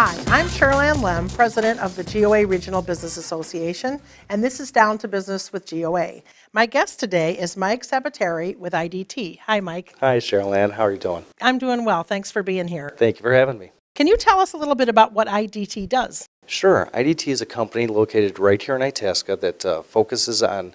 Hi, I'm Shirlanne Lem, President of the GOA Regional Business Association, and this is Down to Business with GOA. My guest today is Mike Ciabattari with IDT. Hi, Mike. Hi, Shirlanne. How are you doing? I'm doing well. Thanks for being here. Thank you for having me. Can you tell us a little bit about what IDT does? Sure. IDT is a company located right here in Itasca that focuses on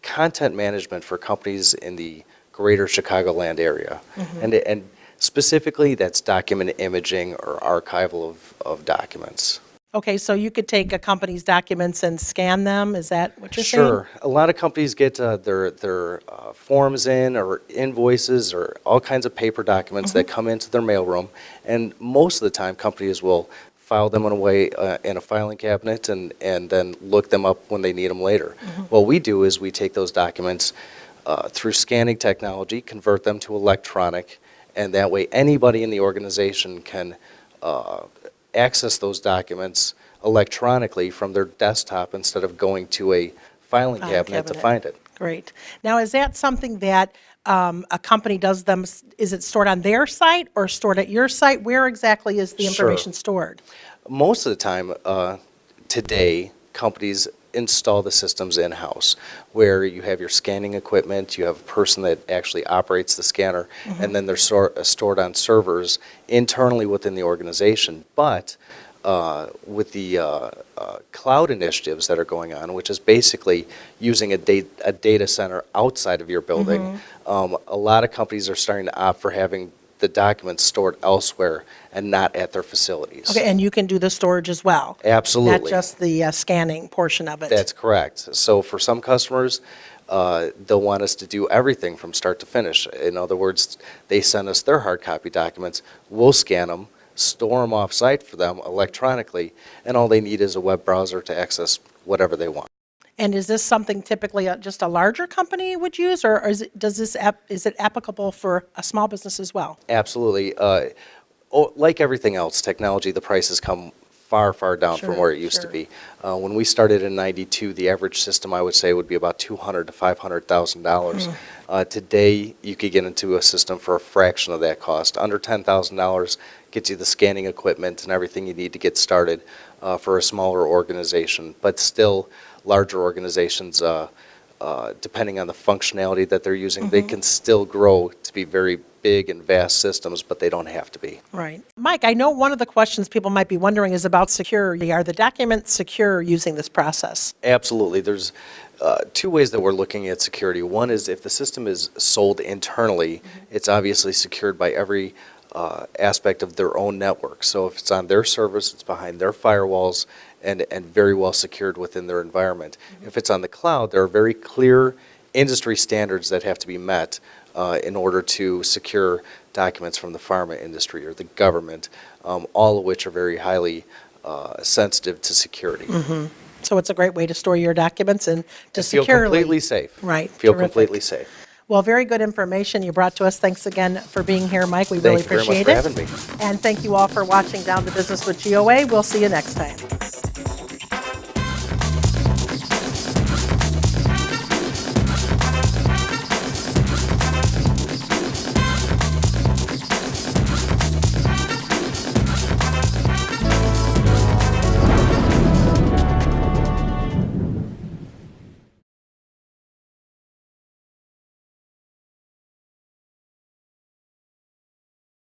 content management for companies in the greater Chicagoland area. And specifically, that's document imaging or archival of documents. Okay, so you could take a company's documents and scan them. Is that what you're saying? Sure. A lot of companies get their forms in or invoices or all kinds of paper documents that come into their mailroom. And most of the time, companies will file them away in a filing cabinet and then look them up when they need them later. What we do is we take those documents through scanning technology, convert them to electronic, and that way anybody in the organization can access those documents electronically from their desktop instead of going to a filing cabinet to find it. Great. Now, is that something that a company does them, is it stored on their site or stored at your site? Where exactly is the information stored? Most of the time today, companies install the systems in-house where you have your scanning equipment, you have a person that actually operates the scanner, and then they're stored on servers internally within the organization. But with the cloud initiatives that are going on, which is basically using a data center outside of your building, a lot of companies are starting to opt for having the documents stored elsewhere and not at their facilities. Okay, and you can do the storage as well? Absolutely. Not just the scanning portion of it? That's correct. So for some customers, they'll want us to do everything from start to finish. In other words, they send us their hard copy documents, we'll scan them, store them off-site for them electronically, and all they need is a web browser to access whatever they want. And is this something typically just a larger company would use, or is it applicable for a small business as well? Absolutely. Like everything else, technology, the prices come far, far down from where it used to be. When we started in '92, the average system, I would say, would be about $200,000 to $500,000. Today, you could get into a system for a fraction of that cost. Under $10,000 gets you the scanning equipment and everything you need to get started for a smaller organization. But still, larger organizations, depending on the functionality that they're using, they can still grow to be very big and vast systems, but they don't have to be. Right. Mike, I know one of the questions people might be wondering is about security. Are the documents secure using this process? Absolutely. There's two ways that we're looking at security. One is if the system is sold internally, it's obviously secured by every aspect of their own network. So if it's on their servers, it's behind their firewalls and very well secured within their environment. If it's on the cloud, there are very clear industry standards that have to be met in order to secure documents from the pharma industry or the government, all of which are very highly sensitive to security. So it's a great way to store your documents and to feel securely. completely safe. Right. Feel Terrific. completely safe. Well, very good information you brought to us. Thanks again for being here, Mike. We really appreciate it. Thank you very much for having me. And thank you all for watching Down to Business with GOA. We'll see you next time.